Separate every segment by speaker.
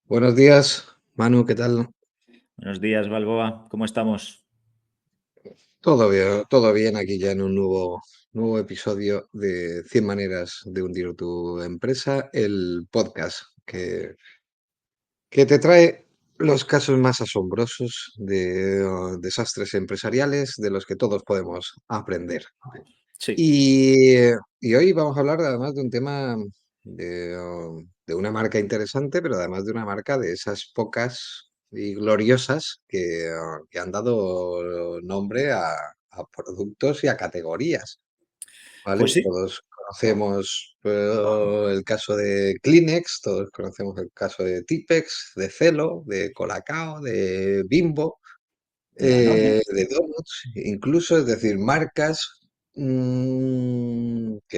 Speaker 1: Buenos días, Manu, ¿qué tal?
Speaker 2: Buenos días, Balboa. ¿Cómo estamos?
Speaker 1: Todo bien aquí ya en un nuevo episodio de 100 maneras de hundir tu empresa, el podcast que te trae los casos más asombrosos de desastres empresariales de los que todos podemos aprender.
Speaker 2: Sí.
Speaker 1: Y hoy vamos a hablar además de un tema de una marca interesante, pero además de una marca de esas pocas y gloriosas que han dado nombre a productos y a categorías,
Speaker 2: Pues
Speaker 1: ¿vale?
Speaker 2: sí.
Speaker 1: Todos conocemos el caso de Kleenex, todos conocemos el caso de Tipex, de Celo, de Colacao, de Bimbo,
Speaker 2: De Danone.
Speaker 1: de donuts, incluso, es decir, marcas que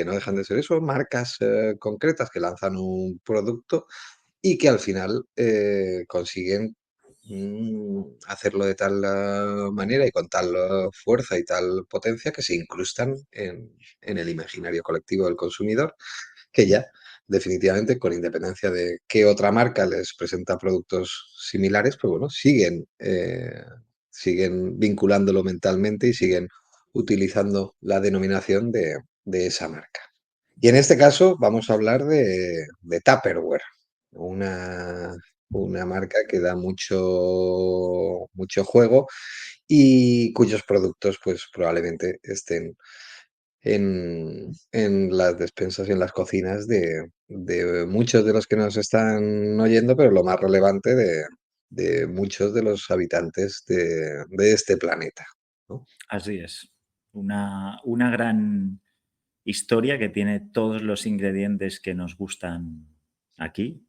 Speaker 1: no dejan de ser eso, marcas concretas que lanzan un producto y que al final consiguen hacerlo de tal manera y con tal fuerza y tal potencia que se incrustan en el imaginario colectivo del consumidor, que ya definitivamente, con independencia de qué otra marca les presenta productos similares, pues bueno, siguen vinculándolo mentalmente y siguen utilizando la denominación de esa marca. Y en este caso vamos a hablar de Tupperware, una, una marca que da mucho juego y cuyos productos pues probablemente estén en las despensas y en las cocinas de muchos de los que nos están oyendo, pero lo más relevante de muchos de los habitantes de este planeta, ¿no?
Speaker 2: Así es. Una gran historia que tiene todos los ingredientes que nos gustan aquí.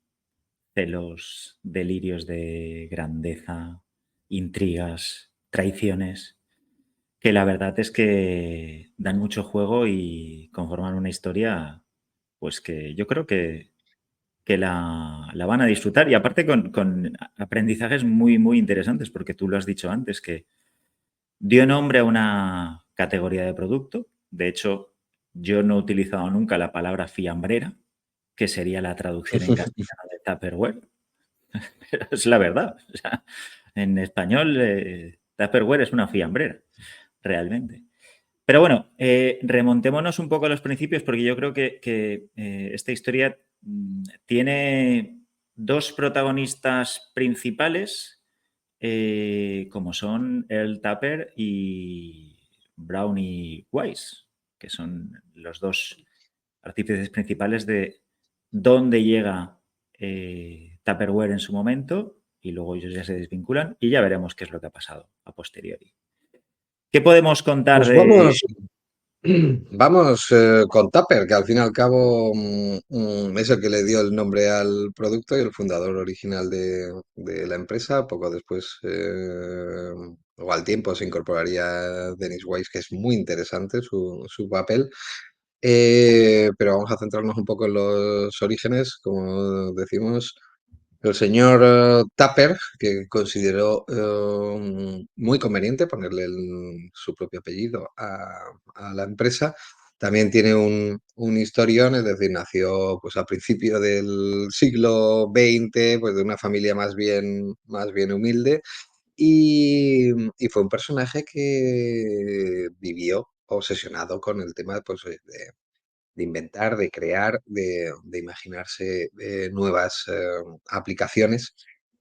Speaker 2: Celos, delirios de grandeza, intrigas, traiciones, que la verdad es que dan mucho juego y conforman una historia, pues que yo creo que la van a disfrutar y aparte con aprendizajes muy, muy interesantes, porque tú lo has dicho antes, que dio nombre a una categoría de producto. De hecho, yo no he utilizado nunca la palabra fiambrera, que sería la traducción en castellano de Tupperware, pero es la verdad. O sea, en español, Tupperware es una fiambrera, realmente. Pero bueno, remontémonos un poco a los principios porque yo creo que esta historia tiene dos protagonistas principales, como son Earl Tupper y Brownie Wise, que son los dos artífices principales de dónde llega Tupperware en su momento y luego ellos ya se desvinculan y ya veremos qué es lo que ha pasado a posteriori. ¿Qué podemos contar
Speaker 1: Pues
Speaker 2: de...
Speaker 1: vamos con Tupper, que al fin y al cabo es el que le dio el nombre al producto y el fundador original de la empresa. Poco después, o al tiempo, se incorporaría Dennis Wise, que es muy interesante su papel. Pero vamos a centrarnos un poco en los orígenes, como decimos. El señor Tupper, que consideró muy conveniente ponerle su propio apellido a la empresa, también tiene un historión, es decir, nació pues a principio del siglo XX, pues de una familia más bien humilde y fue un personaje que vivió obsesionado con el tema pues, de inventar, de crear, de imaginarse nuevas aplicaciones.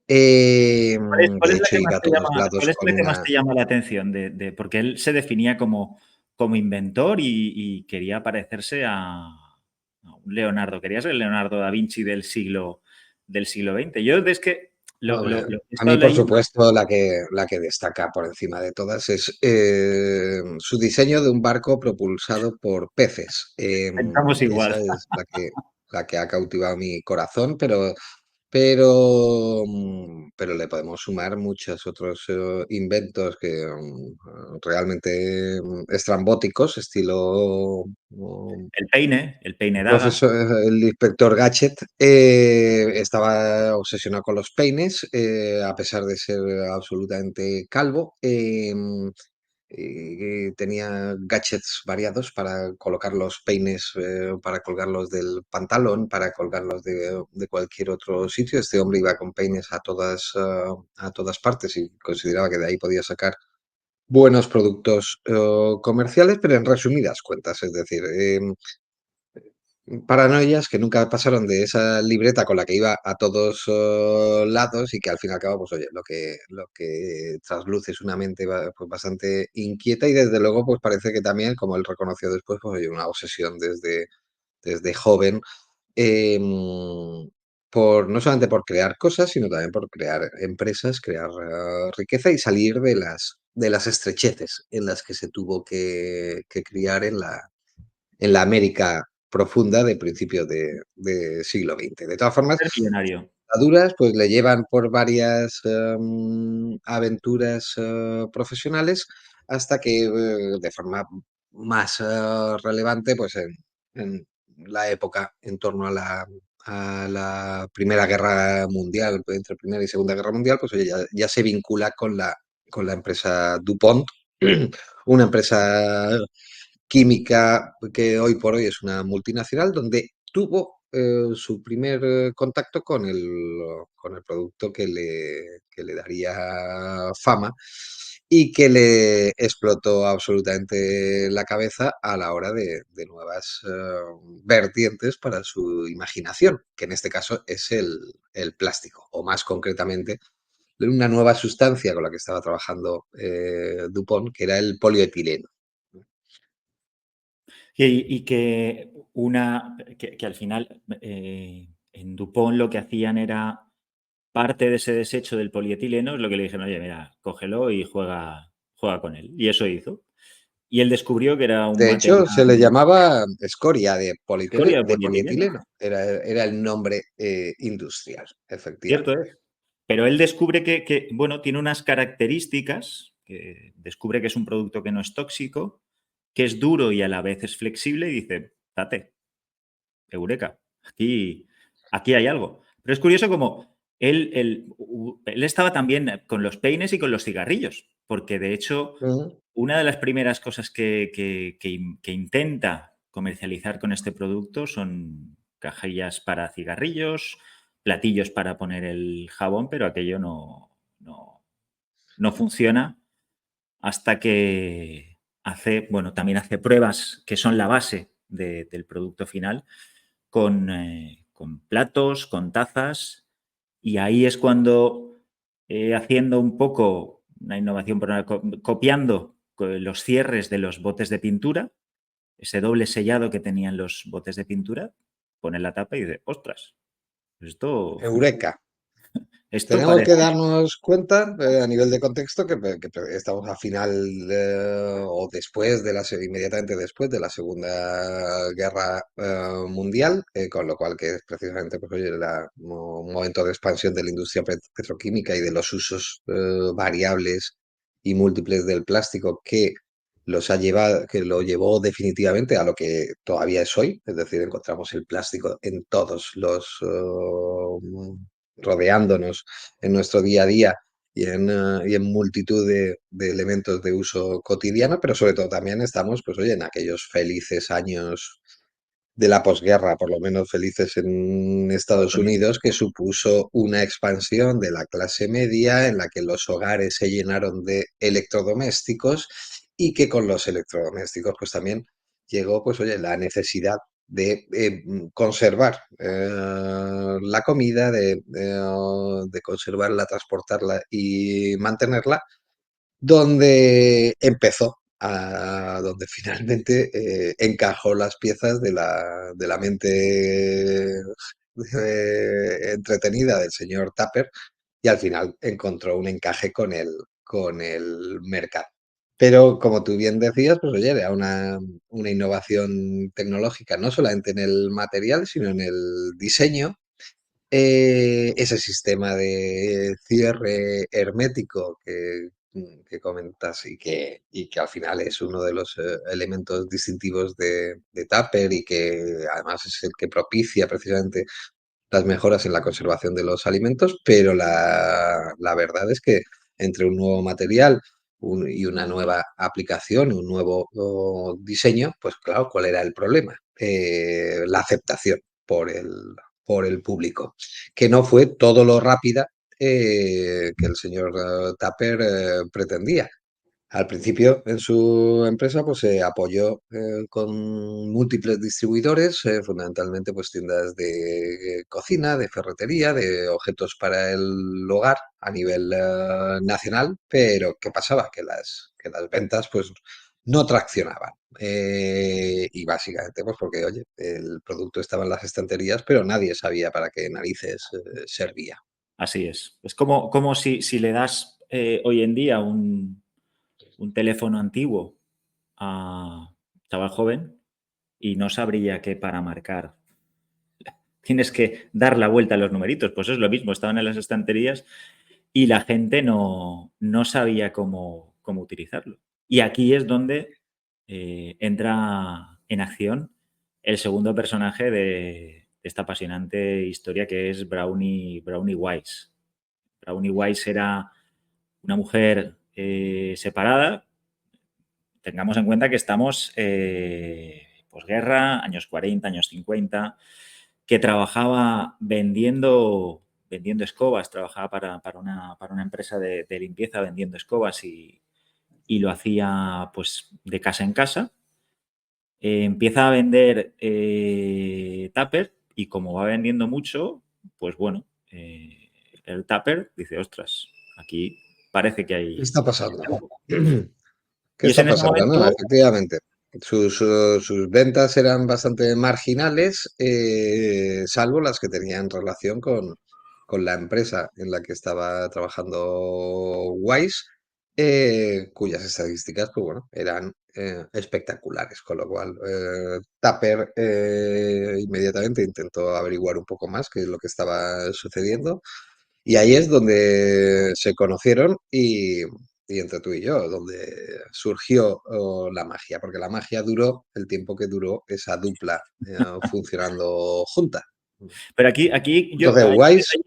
Speaker 2: ¿Cuál
Speaker 1: De
Speaker 2: es la
Speaker 1: hecho,
Speaker 2: que más
Speaker 1: iba a
Speaker 2: te
Speaker 1: todos
Speaker 2: llama,
Speaker 1: lados
Speaker 2: cuál es
Speaker 1: con
Speaker 2: la que más
Speaker 1: una...
Speaker 2: te llama la atención? Porque él se definía como inventor y quería parecerse a un Leonardo. Quería ser el Leonardo da Vinci del siglo XX. Yo es que
Speaker 1: Hombre,
Speaker 2: lo he
Speaker 1: a
Speaker 2: estado
Speaker 1: mí, por
Speaker 2: leyendo.
Speaker 1: supuesto, la que destaca por encima de todas es su diseño de un barco propulsado por peces.
Speaker 2: Pensamos igual.
Speaker 1: Esa es la que ha cautivado mi corazón, pero le podemos sumar muchos otros inventos que realmente estrambóticos, estilo
Speaker 2: El peine daga.
Speaker 1: profesor, el inspector Gadget estaba obsesionado con los peines, a pesar de ser absolutamente calvo. y tenía gadgets variados para colocar los peines, para colgarlos del pantalón, para colgarlos de cualquier otro sitio. Este hombre iba con peines a todas partes y consideraba que de ahí podía sacar buenos productos comerciales, pero en resumidas cuentas, es decir, paranoias que nunca pasaron de esa libreta con la que iba a todos lados y que al fin y al cabo, pues oye, lo que trasluce es una mente pues, bastante inquieta y desde luego pues parece que también, como él reconoció después, pues oye, una obsesión desde joven, por, no solamente por crear cosas, sino también por crear empresas, crear riqueza y salir de las estrecheces en las que se tuvo que criar en la América profunda de principios de siglo XX. De todas formas,
Speaker 2: Ser millonario.
Speaker 1: duras, pues le llevan por varias aventuras profesionales hasta que de forma más relevante, pues en la época en torno a la Primera Guerra Mundial, entre Primera y Segunda Guerra Mundial, pues oye, ya se vincula con la empresa DuPont, una empresa química que hoy por hoy es una multinacional, donde tuvo su primer contacto con el producto que le daría fama y que le explotó absolutamente la cabeza a la hora de nuevas vertientes para su imaginación, que en este caso es el plástico, o más concretamente una nueva sustancia con la que estaba trabajando DuPont, que era el polietileno.
Speaker 2: Y que al final en Dupont lo que hacían era parte de ese desecho del polietileno, es lo que le dijeron, oye, mira, cógelo y juega con él. Y eso hizo. Y él descubrió que era un
Speaker 1: De hecho, se le
Speaker 2: material
Speaker 1: llamaba escoria
Speaker 2: escoria de
Speaker 1: de
Speaker 2: polietileno.
Speaker 1: polietileno. Era el nombre industrial,
Speaker 2: Cierto
Speaker 1: efectivamente.
Speaker 2: es. Pero él descubre bueno, tiene unas características, que descubre que es un producto que no es tóxico, que es duro y a la vez es flexible y dice, date, eureka, aquí hay algo. Pero es curioso como él estaba también con los peines y con los cigarrillos, porque de hecho
Speaker 1: Ujú.
Speaker 2: una de las primeras cosas que intenta comercializar con este producto son cajillas para cigarrillos, platillos para poner el jabón, pero aquello no funciona hasta que bueno, también hace pruebas que son la base del producto final con platos, con tazas, y ahí es cuando haciendo un poco una innovación, copiando los cierres de los botes de pintura, ese doble sellado que tenían los botes de pintura, pone la tapa y dice, ostras, esto,
Speaker 1: Eureka.
Speaker 2: esto
Speaker 1: Tenemos que
Speaker 2: parece
Speaker 1: darnos cuenta, a nivel de contexto, que estamos a final o después de inmediatamente después de la Segunda Guerra Mundial, con lo cual que es precisamente pues, oye, un momento de expansión de la industria petroquímica y de los usos variables y múltiples del plástico que que lo llevó definitivamente a lo que todavía es hoy, es decir, encontramos el plástico en todos rodeándonos en nuestro día a día y en multitud de elementos de uso cotidiano, pero sobre todo también estamos, pues oye, en aquellos felices años de la posguerra, por lo menos felices en
Speaker 2: Estados
Speaker 1: Estados
Speaker 2: Unidos.
Speaker 1: Unidos, que supuso una expansión de la clase media en la que los hogares se llenaron de electrodomésticos y que con los electrodomésticos pues también llegó pues oye la necesidad de conservar la comida, de conservarla, transportarla y mantenerla donde empezó, donde finalmente encajó las piezas de la mente entretenida del señor Tapper y al final encontró un encaje con el mercado. Pero como tú bien decías, pues oye, era una innovación tecnológica, no solamente en el material, sino en el diseño ese sistema de cierre hermético que comentas y que al final es uno de los elementos distintivos de Tupper y que además es el que propicia precisamente las mejoras en la conservación de los alimentos, pero la verdad es que entre un nuevo material y una nueva aplicación, un nuevo diseño, pues claro, ¿cuál era el problema? La aceptación por por el público, que no fue todo lo rápida que el señor Tapper pretendía. Al principio, en su empresa, pues se apoyó con múltiples distribuidores, fundamentalmente pues tiendas de cocina, de ferretería, de objetos para el hogar a nivel nacional, pero ¿qué pasaba? Que las ventas pues no traccionaban. Y básicamente pues porque, oye, el producto estaba en las estanterías, pero nadie sabía para qué narices servía.
Speaker 2: Así es. Es como si le das hoy en día un teléfono antiguo a chaval joven y no sabría qué para marcar. Tienes que dar la vuelta a los numeritos. Pues es lo mismo, estaban en las estanterías y la gente no sabía cómo utilizarlo. Y aquí es donde entra en acción el segundo personaje de esta apasionante historia que es Brownie Wise. Brownie Wise era una mujer separada. Tengamos en cuenta que estamos posguerra, años 40, años 50, que trabajaba vendiendo escobas, trabajaba para una empresa de limpieza vendiendo escobas y lo hacía pues de casa en casa. Empieza a vender tupper y como va vendiendo mucho, pues bueno, el tupper dice, ostras, aquí parece que
Speaker 1: ¿Qué
Speaker 2: hay
Speaker 1: está pasando?
Speaker 2: algo.
Speaker 1: ¿Qué
Speaker 2: Y es
Speaker 1: está
Speaker 2: en ese
Speaker 1: pasando? No,
Speaker 2: momento,
Speaker 1: efectivamente. Sus ventas eran bastante marginales, salvo las que tenían relación con la empresa en la que estaba trabajando Wise, cuyas estadísticas, pues bueno, eran espectaculares. Con lo cual, Tupper inmediatamente intentó averiguar un poco más qué es lo que estaba sucediendo. Y ahí es donde se conocieron y entre tú y yo, donde surgió la magia, porque la magia duró el tiempo que duró esa dupla funcionando junta.
Speaker 2: pero aquí
Speaker 1: Entonces, Wise,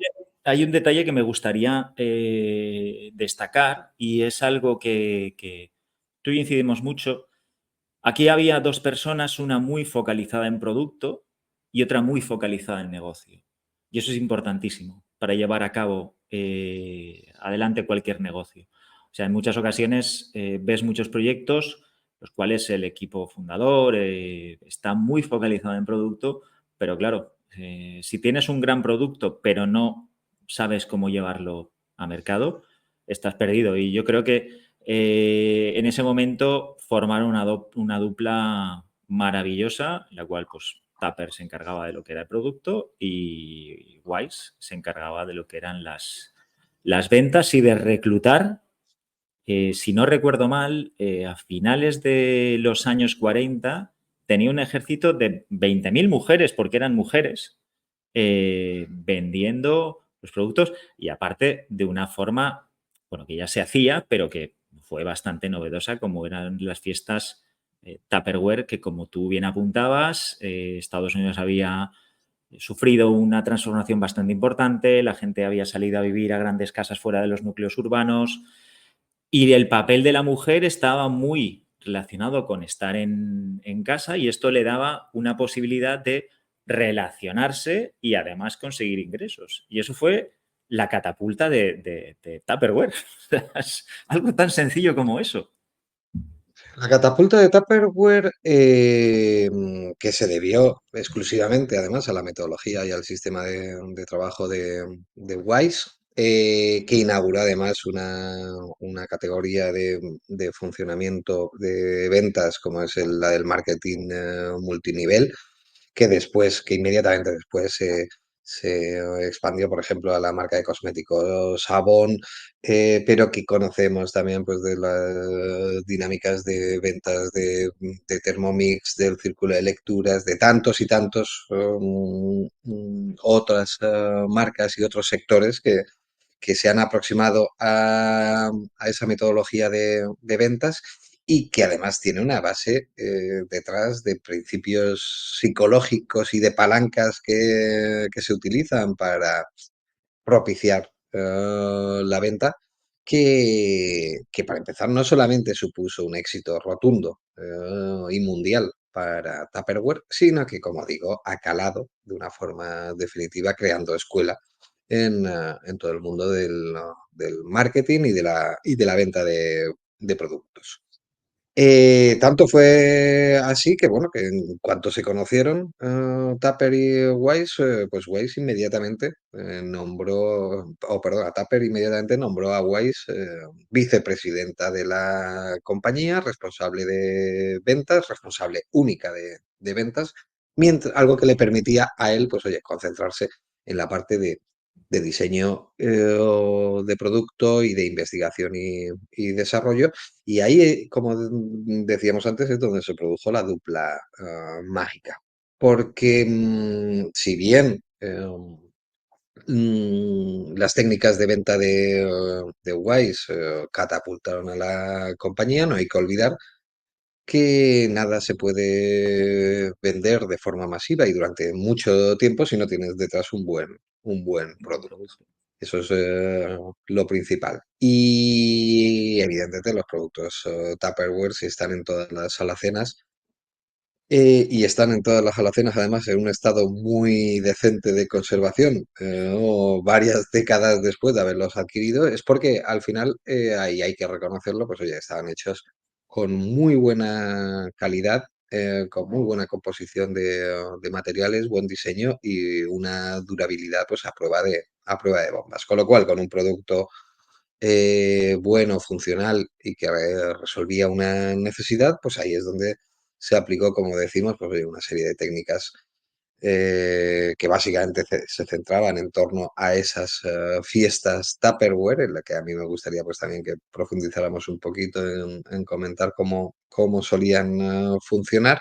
Speaker 2: hay un detalle que me gustaría destacar y es algo que tú y yo incidimos mucho. Aquí había dos personas, una muy focalizada en producto y otra muy focalizada en negocio. Y eso es importantísimo para llevar a cabo adelante cualquier negocio. O sea, en muchas ocasiones ves muchos proyectos los cuales el equipo fundador está muy focalizado en producto, pero claro, si tienes un gran producto pero no sabes cómo llevarlo a mercado, estás perdido. Y yo creo que en ese momento formaron una dupla maravillosa, en la cual pues Tupper se encargaba de lo que era el producto y Wise se encargaba de lo que eran las ventas y de reclutar. Si no recuerdo mal, a finales de los años 40 tenía un ejército de 20.000 mujeres, porque eran mujeres, vendiendo los productos y aparte de una forma, bueno, que ya se hacía, pero que fue bastante novedosa, como eran las fiestas Tupperware, que como tú bien apuntabas, Estados Unidos había sufrido una transformación bastante importante, la gente había salido a vivir a grandes casas fuera de los núcleos urbanos y el papel de la mujer estaba muy relacionado con estar en casa y esto le daba una posibilidad de relacionarse y además conseguir ingresos. Y eso fue la catapulta de Tupperware. Es algo tan sencillo como eso.
Speaker 1: la catapulta de Tupperware, que se debió exclusivamente, además, a la metodología y al sistema de trabajo de Wise, que inauguró además una categoría de funcionamiento de ventas como es la del marketing multinivel, que inmediatamente después se expandió, por ejemplo, a la marca de cosméticos Avon, pero que conocemos también pues, de las dinámicas de ventas de Thermomix, del círculo de lecturas, de tantos y tantos otras marcas y otros sectores que se han aproximado a esa metodología de ventas y que además tiene una base detrás de principios psicológicos y de palancas que se utilizan para propiciar la venta, que para empezar no solamente supuso un éxito rotundo y mundial para Tupperware, sino que, como digo, ha calado de una forma definitiva creando escuela en todo el mundo del marketing y de la venta de productos. Tanto fue así que, bueno, que en cuanto se conocieron Tupper y Wise, pues Wise inmediatamente a Tupper inmediatamente nombró a Wise vicepresidenta de la compañía, responsable de ventas, responsable única de ventas, algo que le permitía a él, pues oye, concentrarse en la parte de diseño de producto y de investigación y desarrollo y ahí, como decíamos antes, es donde se produjo la dupla mágica. Porque si bien las técnicas de venta de Wise catapultaron a la compañía, no hay que olvidar que nada se puede vender de forma masiva y durante mucho tiempo si no tienes detrás un buen
Speaker 2: Un buen
Speaker 1: producto.
Speaker 2: producto.
Speaker 1: Eso es lo principal. Y evidentemente los productos Tupperware, si están en todas las alacenas, y están en todas las alacenas, además, en un estado muy decente de conservación, o varias décadas después de haberlos adquirido, es porque al final, ahí hay que reconocerlo, pues oye, estaban hechos con muy buena calidad, con muy buena composición de materiales, buen diseño y una durabilidad pues a prueba de bombas. Con lo cual, con un producto bueno, funcional y que resolvía una necesidad, pues ahí es donde se aplicó, como decimos, pues oye, una serie de técnicas que básicamente se centraban en torno a esas fiestas Tupperware, en la que a mí me gustaría pues también que profundizáramos un poquito en comentar cómo solían funcionar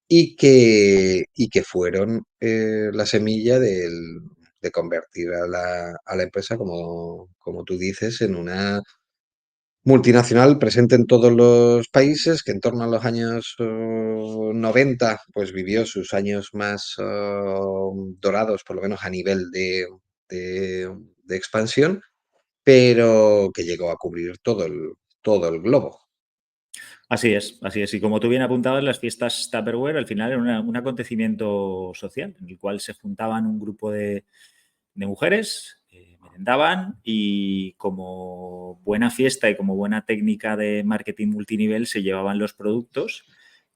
Speaker 1: y que fueron la semilla de convertir a la empresa, como tú dices, en una multinacional presente en todos los países, que en torno a los años 90 pues vivió sus años más dorados, por lo menos a nivel de expansión, pero que llegó a cubrir todo el globo.
Speaker 2: Así es, así es. Y como tú bien apuntabas, las fiestas Tupperware al final eran un acontecimiento social en el cual se juntaban un grupo de mujeres, merendaban y como buena fiesta y como buena técnica de marketing multinivel se llevaban los productos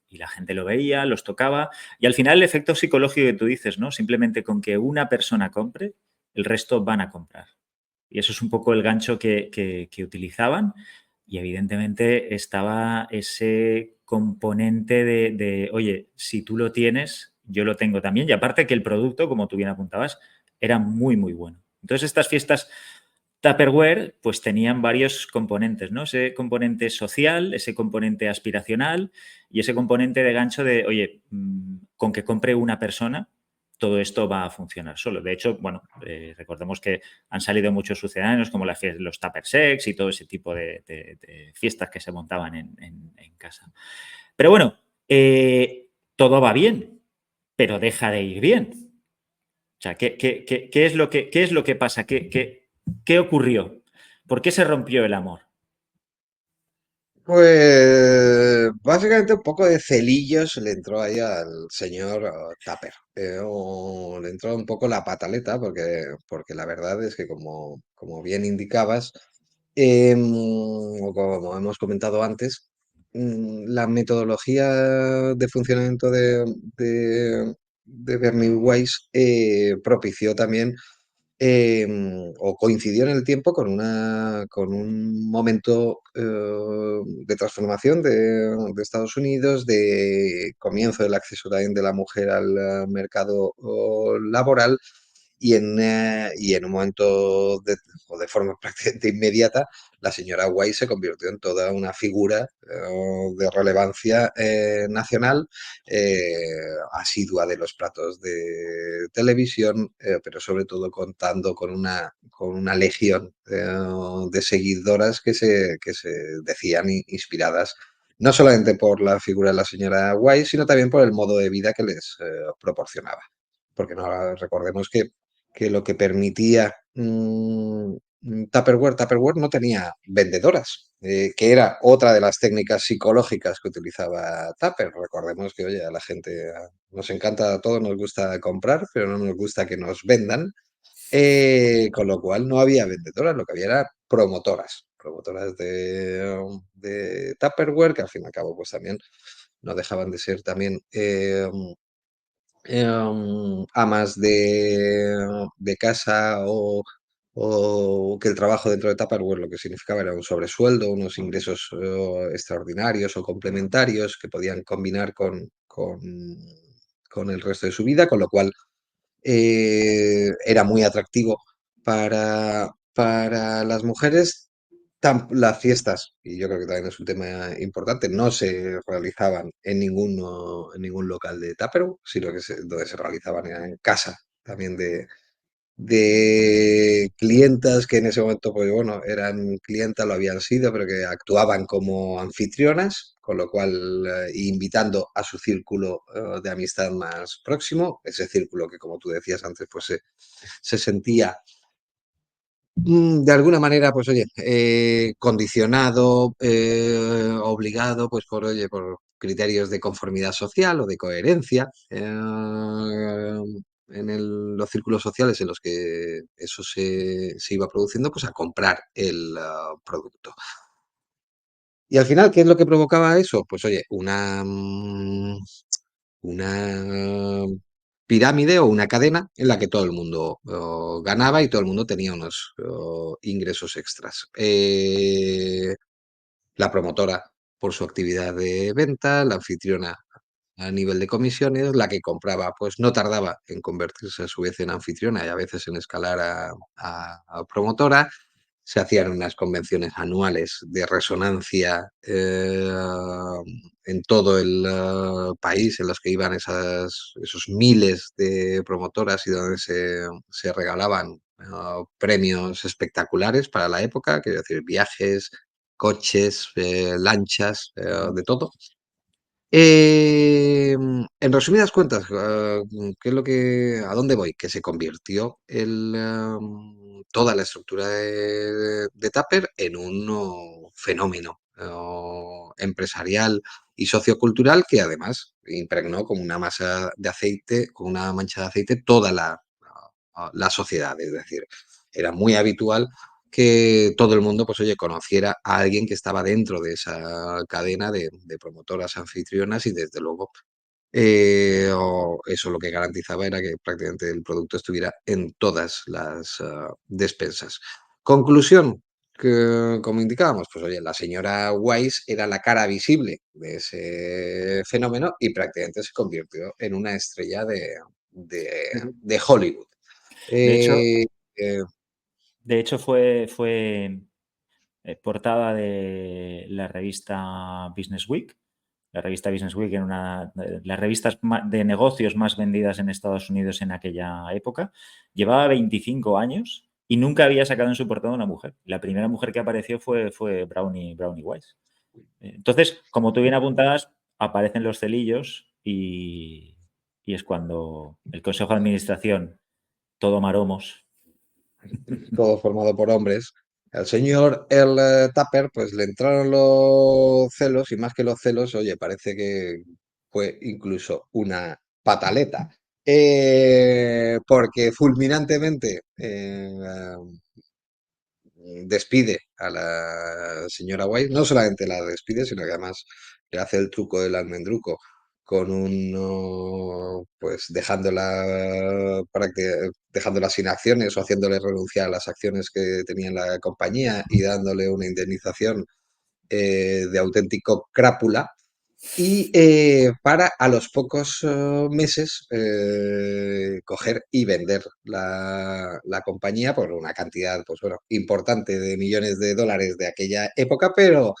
Speaker 2: y la gente lo veía, los tocaba y al final el efecto psicológico que tú dices, ¿no? Simplemente con que una persona compre, el resto van a comprar. Y eso es un poco el gancho que utilizaban y evidentemente estaba ese componente oye, si tú lo tienes, yo lo tengo también. Y aparte que el producto, como tú bien apuntabas, era muy, muy bueno. Entonces estas fiestas Tupperware pues tenían varios componentes, ¿no? Ese componente social, ese componente aspiracional y ese componente de gancho de, oye, con que compre una persona, todo esto va a funcionar solo. De hecho, bueno, recordemos que han salido muchos sucedáneos como los Tupper Sex y todo ese tipo de fiestas que se montaban en casa. Pero bueno, todo va bien, pero deja de ir bien. O sea, ¿qué es qué es lo que pasa? ¿Qué ocurrió? ¿Por qué se rompió el amor?
Speaker 1: Pues básicamente un poco de celillos le entró ahí al señor Tupper. O le entró un poco la pataleta, porque la verdad es que como bien indicabas, o como hemos comentado antes, la metodología de funcionamiento de Bernie Weiss propició también o coincidió en el tiempo con un momento de transformación de Estados Unidos, de comienzo del acceso también de la mujer al mercado laboral y en un momento o de forma prácticamente inmediata, la señora White se convirtió en toda una figura de relevancia nacional, asidua de los platos de televisión, pero sobre todo contando con una legión de seguidoras que se decían inspiradas no solamente por la figura de la señora White, sino también por el modo de vida que les proporcionaba. Porque no, recordemos que lo que permitía Tupperware no tenía vendedoras, que era otra de las técnicas psicológicas que utilizaba Tupper. Recordemos que, oye, a la gente nos encanta, a todos nos gusta comprar, pero no nos gusta que nos vendan. Con lo cual no había vendedoras, lo que había era promotoras de Tupperware, que al fin y al cabo pues también no dejaban de ser también amas de casa o que el trabajo dentro de Tupperware lo que significaba era un sobresueldo, unos ingresos extraordinarios o complementarios que podían combinar con el resto de su vida, con lo cual era muy atractivo para las mujeres. Las fiestas, y yo creo que también es un tema importante, no se realizaban en ningún local de Tupperware, sino que donde se realizaban era en casa también de clientas que en ese momento, pues bueno, eran clientas, lo habían sido, pero que actuaban como anfitrionas, con lo cual invitando a su círculo de amistad más próximo, ese círculo que como tú decías antes, pues se sentía de alguna manera, pues oye, condicionado, obligado, pues por, oye, por criterios de conformidad social o de coherencia los círculos sociales en los que eso se iba produciendo, pues a comprar el producto. Y al final, ¿qué es lo que provocaba eso? Pues oye, una pirámide o una cadena en la que todo el mundo ganaba y todo el mundo tenía unos ingresos extras. La promotora por su actividad de venta, la anfitriona a nivel de comisiones, la que compraba pues no tardaba en convertirse a su vez en anfitriona y a veces en escalar a promotora. Se hacían unas convenciones anuales de resonancia en todo el país en los que iban esos miles de promotoras y donde se regalaban premios espectaculares para la época, quiero decir, viajes, coches, lanchas, de todo. En resumidas cuentas, ¿qué es a dónde voy? Que se convirtió toda la estructura de Tupper en un fenómeno empresarial y sociocultural que además impregnó como una masa de aceite, con una mancha de aceite, toda la sociedad. Es decir, era muy habitual que todo el mundo, pues oye, conociera a alguien que estaba dentro de esa cadena de promotoras anfitrionas y desde luego eso lo que garantizaba era que prácticamente el producto estuviera en todas las despensas. Conclusión, que como indicábamos, pues oye, la señora Wise era la cara visible de ese fenómeno y prácticamente se convirtió en una estrella de Hollywood.
Speaker 2: De hecho,
Speaker 1: Eh, eh,
Speaker 2: de hecho fue portada de la revista Business Week. La revista Business Week era una de las revistas de negocios más vendidas en Estados Unidos en aquella época. Llevaba 25 años y nunca había sacado en su portada una mujer. La primera mujer que apareció fue Brownie Wise. Entonces, como tú bien apuntabas, aparecen los celillos y es cuando el Consejo de Administración, todo maromos.
Speaker 1: todo formado por hombres. Al señor el Tupper, pues le entraron los celos y más que los celos, oye, parece que fue incluso una pataleta. Porque fulminantemente despide a la señora White, no solamente la despide, sino que además le hace el truco del almendruco con pues dejándola sin acciones o haciéndole renunciar a las acciones que tenía en la compañía y dándole una indemnización de auténtico crápula y para a los pocos meses coger y vender la compañía por una cantidad, pues bueno, importante de millones de dólares de aquella época, pero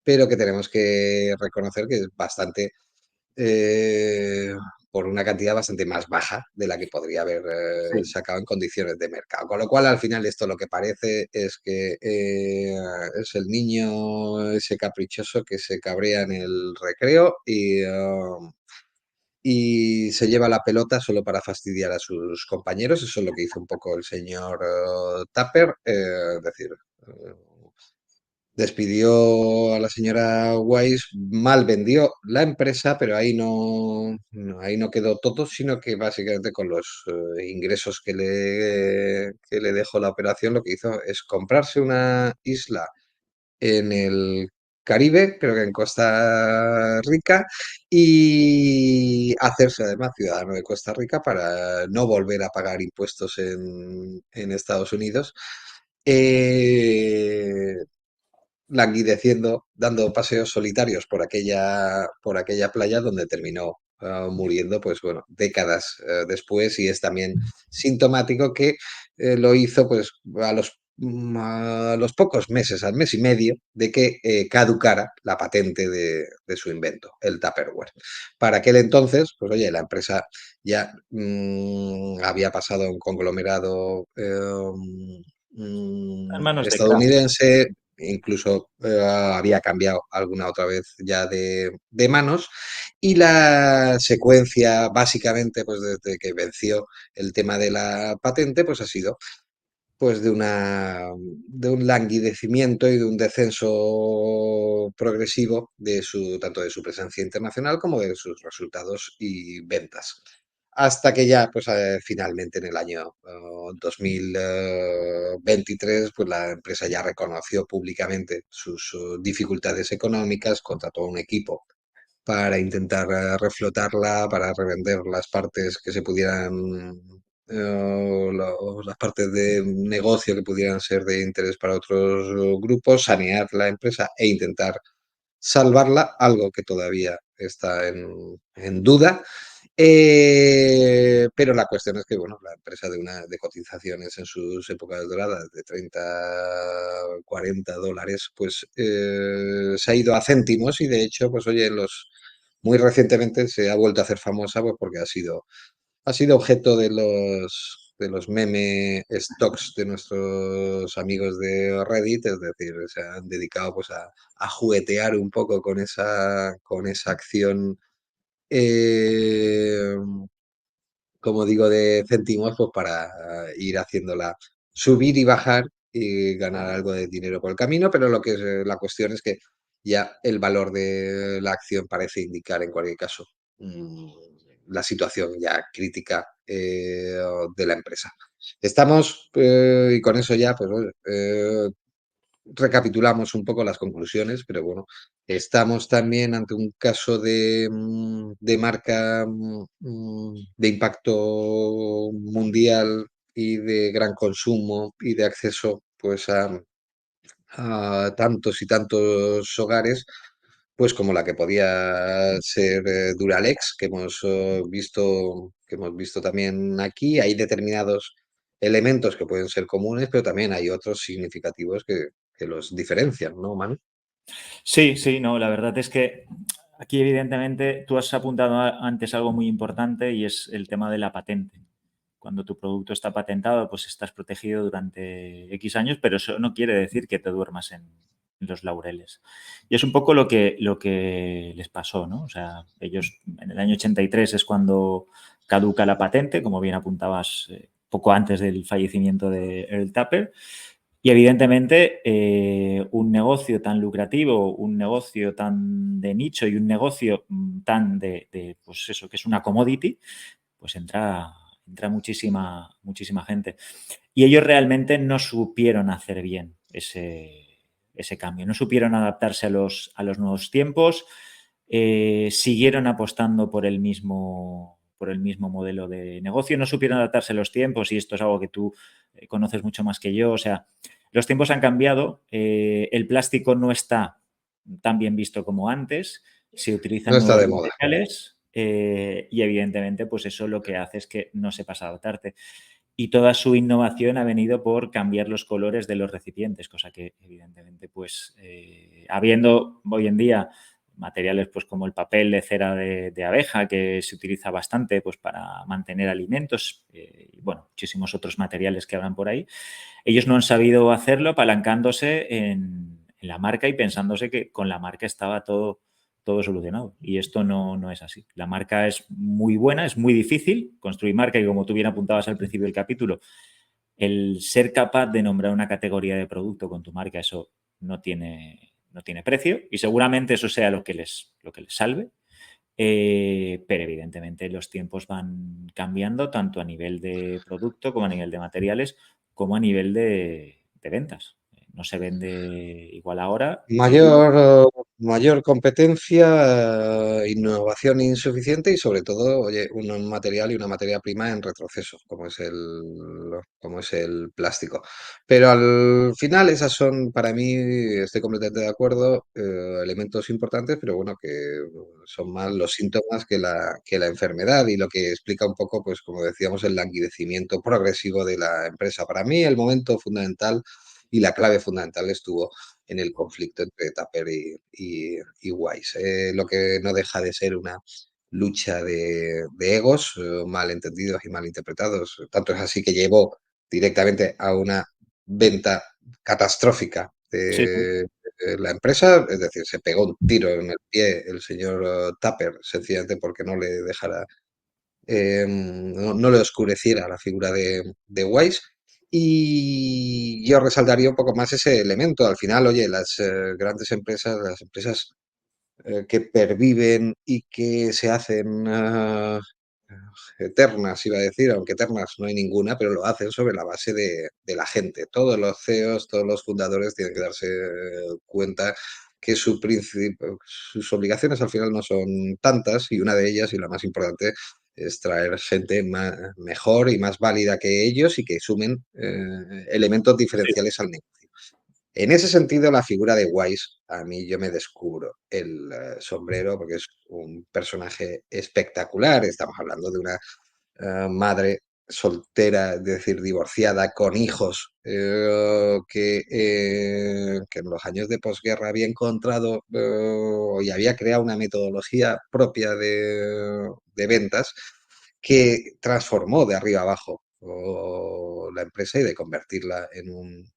Speaker 1: que tenemos que reconocer que es bastante, eh, por una cantidad bastante más baja de la que podría haber
Speaker 2: Sí.
Speaker 1: sacado en condiciones de mercado. Con lo cual, al final, esto lo que parece es que es el niño ese caprichoso que se cabrea en el recreo y se lleva la pelota solo para fastidiar a sus compañeros. Eso es lo que hizo un poco el señor Tupper, es decir, eh, despidió a la señora Wise, mal vendió la empresa, pero ahí no quedó todo, sino que básicamente con los ingresos que le dejó la operación, lo que hizo es comprarse una isla en el Caribe, creo que en Costa Rica, y hacerse además ciudadano de Costa Rica para no volver a pagar impuestos en Estados Unidos. Eh, Languideciendo, dando paseos solitarios por aquella playa donde terminó muriendo, pues bueno, décadas después, y es también sintomático que lo hizo pues a los pocos meses, al mes y medio, de que caducara la patente de su invento, el Tupperware. Para aquel entonces, pues oye, la empresa ya había pasado a un conglomerado
Speaker 2: Hermanos de Kraft.
Speaker 1: estadounidense, incluso había cambiado alguna otra vez ya de manos, y la secuencia básicamente pues desde que venció el tema de la patente pues ha sido pues de un languidecimiento y de un descenso progresivo de su tanto de su presencia internacional como de sus resultados y ventas. Hasta que ya, pues finalmente en el año 2023, pues la empresa ya reconoció públicamente sus dificultades económicas, contrató a un equipo para intentar reflotarla, para revender las partes que se pudieran, las partes de negocio que pudieran ser de interés para otros grupos, sanear la empresa e intentar salvarla, algo que todavía está en duda. Pero la cuestión es que, bueno, la empresa de cotizaciones en sus épocas doradas de 30, 40 dólares, pues se ha ido a céntimos y de hecho, pues oye, muy recientemente se ha vuelto a hacer famosa pues porque ha sido objeto de los meme stocks de nuestros amigos de Reddit, es decir, se han dedicado pues a juguetear un poco con esa acción, eh, como digo, de céntimos, pues para ir haciéndola subir y bajar y ganar algo de dinero por el camino, pero lo que es, la cuestión es que ya el valor de la acción parece indicar en cualquier caso mm, la situación ya crítica de la empresa. Estamos, y con eso ya, pues bueno, recapitulamos un poco las conclusiones, pero bueno, estamos también ante un caso de marca de impacto mundial y de gran consumo y de acceso pues a tantos y tantos hogares, pues como la que podía ser Duralex, que hemos visto también aquí. Hay determinados elementos que pueden ser comunes, pero también hay otros significativos que los diferencian, ¿no, Manu?
Speaker 2: Sí, sí, no, la verdad es que aquí evidentemente tú has apuntado antes algo muy importante y es el tema de la patente. Cuando tu producto está patentado, pues estás protegido durante X años, pero eso no quiere decir que te duermas en los laureles. Y es un poco lo que les pasó, ¿no? O sea, ellos en el año 83 es cuando caduca la patente, como bien apuntabas, poco antes del fallecimiento de Earl Tupper. Y evidentemente un negocio tan lucrativo, un negocio tan de nicho y un negocio tan pues eso, que es una commodity, pues entra muchísima gente. Y ellos realmente no supieron hacer bien ese cambio, no supieron adaptarse a los nuevos tiempos, siguieron apostando por el mismo modelo de negocio, no supieron adaptarse a los tiempos y esto es algo que tú conoces mucho más que yo. O sea, los tiempos han cambiado, el plástico no está tan bien visto como antes, se
Speaker 1: No
Speaker 2: utilizan
Speaker 1: está
Speaker 2: nuevos
Speaker 1: de moda.
Speaker 2: materiales y evidentemente pues eso lo que hace es que no sepas adaptarte. Y toda su innovación ha venido por cambiar los colores de los recipientes, cosa que evidentemente pues habiendo hoy en día materiales pues como el papel de cera de abeja que se utiliza bastante pues para mantener alimentos y bueno, muchísimos otros materiales que habrán por ahí, ellos no han sabido hacerlo apalancándose en la marca y pensándose que con la marca estaba todo todo solucionado. Y esto no es así. La marca es muy buena, es muy difícil construir marca y como tú bien apuntabas al principio del capítulo, el ser capaz de nombrar una categoría de producto con tu marca, eso no tiene precio y seguramente eso sea lo que les salve. Pero evidentemente los tiempos van cambiando tanto a nivel de producto como a nivel de materiales como a nivel de ventas. No se vende igual ahora y
Speaker 1: Mayor competencia, innovación insuficiente y sobre todo, oye, un material y una materia prima en retroceso, como es el plástico. Pero al final esas son, para mí, estoy completamente de acuerdo, elementos importantes, pero bueno, que son más los síntomas que la enfermedad y lo que explica un poco, pues como decíamos, el languidecimiento progresivo de la empresa. Para mí el momento fundamental y la clave fundamental estuvo en el conflicto entre Tupper y Wise. Lo que no deja de ser una lucha de egos mal entendidos y mal interpretados. Tanto es así que llevó directamente a una venta catastrófica
Speaker 2: sí, sí,
Speaker 1: de la empresa, es decir, se pegó un tiro en el pie el señor Tupper, sencillamente porque no le dejara no le oscureciera la figura de Wise. Y yo resaltaría un poco más ese elemento. Al final, oye, las grandes empresas, las empresas que perviven y que se hacen eternas, iba a decir, aunque eternas no hay ninguna, pero lo hacen sobre la base de la gente. Todos los CEOs, todos los fundadores tienen que darse cuenta que sus obligaciones al final no son tantas y una de ellas y la más importante es traer gente mejor y más válida que ellos y que sumen elementos
Speaker 2: sí.
Speaker 1: diferenciales al negocio. En ese sentido, la figura de Wise, a mí yo me descubro el sombrero porque es un personaje espectacular. Estamos hablando de una madre soltera, es decir, divorciada, con hijos, que en los años de posguerra había encontrado y había creado una metodología propia de ventas que transformó de arriba abajo la empresa y de convertirla en un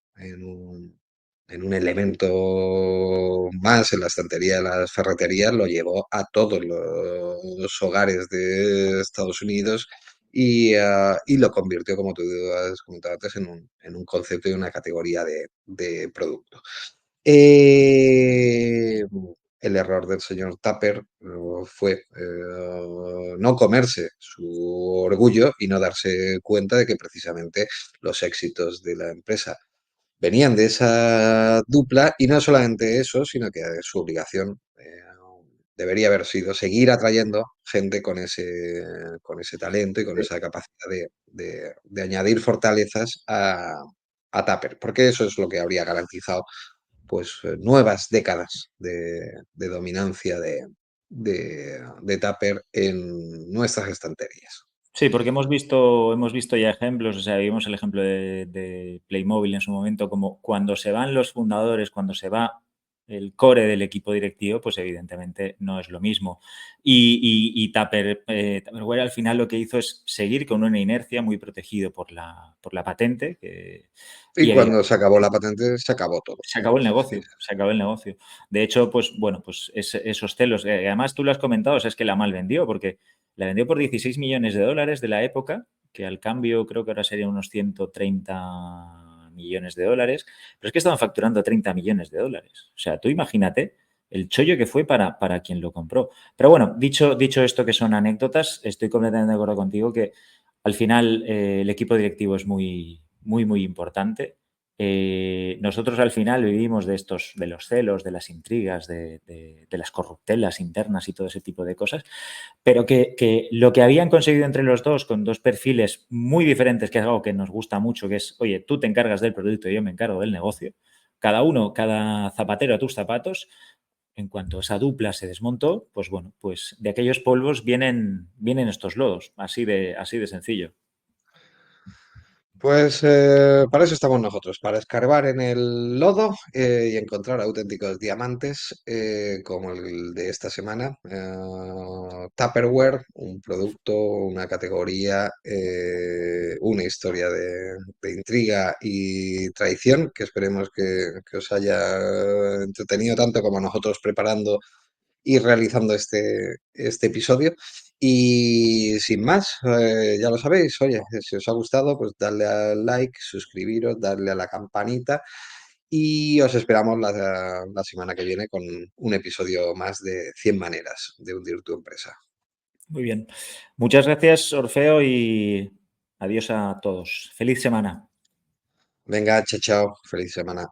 Speaker 1: elemento más en la estantería de las ferreterías, lo llevó a todos los hogares de Estados Unidos y lo convirtió, como tú has comentado antes, en un concepto y una categoría de producto. Eh, el error del señor Tupper fue no comerse su orgullo y no darse cuenta de que precisamente los éxitos de la empresa venían de esa dupla y no solamente eso, sino que su obligación debería haber sido seguir atrayendo gente con ese talento y con esa capacidad de añadir fortalezas a Tupper, porque eso es lo que habría garantizado pues nuevas décadas de dominancia de Tupper en nuestras estanterías.
Speaker 2: Sí, porque hemos visto ya ejemplos, o sea, vimos el ejemplo de Playmobil en su momento, como cuando se van los fundadores, cuando se va el core del equipo directivo, pues evidentemente no es lo mismo. Y Tupperware al final lo que hizo es seguir con una inercia muy protegido por la patente
Speaker 1: Y
Speaker 2: y
Speaker 1: cuando se acabó la patente, se acabó todo.
Speaker 2: se acabó el
Speaker 1: Sí,
Speaker 2: negocio, se acabó el negocio. De hecho, pues bueno, pues esos celos, además tú lo has comentado, o sea, es que la mal vendió, porque la vendió por 16 millones de dólares de la época, que al cambio creo que ahora serían unos 130 millones de dólares, pero es que estaban facturando 30 millones de dólares. O sea, tú imagínate el chollo que fue para quien lo compró. Pero bueno, dicho esto que son anécdotas, estoy completamente de acuerdo contigo que al final el equipo directivo es muy importante. Nosotros al final vivimos de estos, de los celos, de las intrigas, de las corruptelas internas y todo ese tipo de cosas, pero que lo que habían conseguido entre los dos, con dos perfiles muy diferentes, que es algo que nos gusta mucho, que es, oye, tú te encargas del producto y yo me encargo del negocio, cada uno, cada zapatero a tus zapatos, en cuanto esa dupla se desmontó, pues bueno, pues de aquellos polvos vienen estos lodos, así de sencillo.
Speaker 1: pues para eso estamos nosotros, para escarbar en el lodo y encontrar auténticos diamantes como el de esta semana. Tupperware, un producto, una categoría, una historia de intriga y traición que esperemos que os haya entretenido tanto como a nosotros preparando ir realizando este episodio. Y sin más, ya lo sabéis, oye, si os ha gustado, pues darle al like, suscribiros, darle a la campanita y os esperamos la semana que viene con un episodio más de 100 maneras de hundir tu empresa.
Speaker 2: Muy bien. Muchas gracias, Orfeo, y adiós a todos. Feliz semana.
Speaker 1: Venga, chao, chao, feliz semana.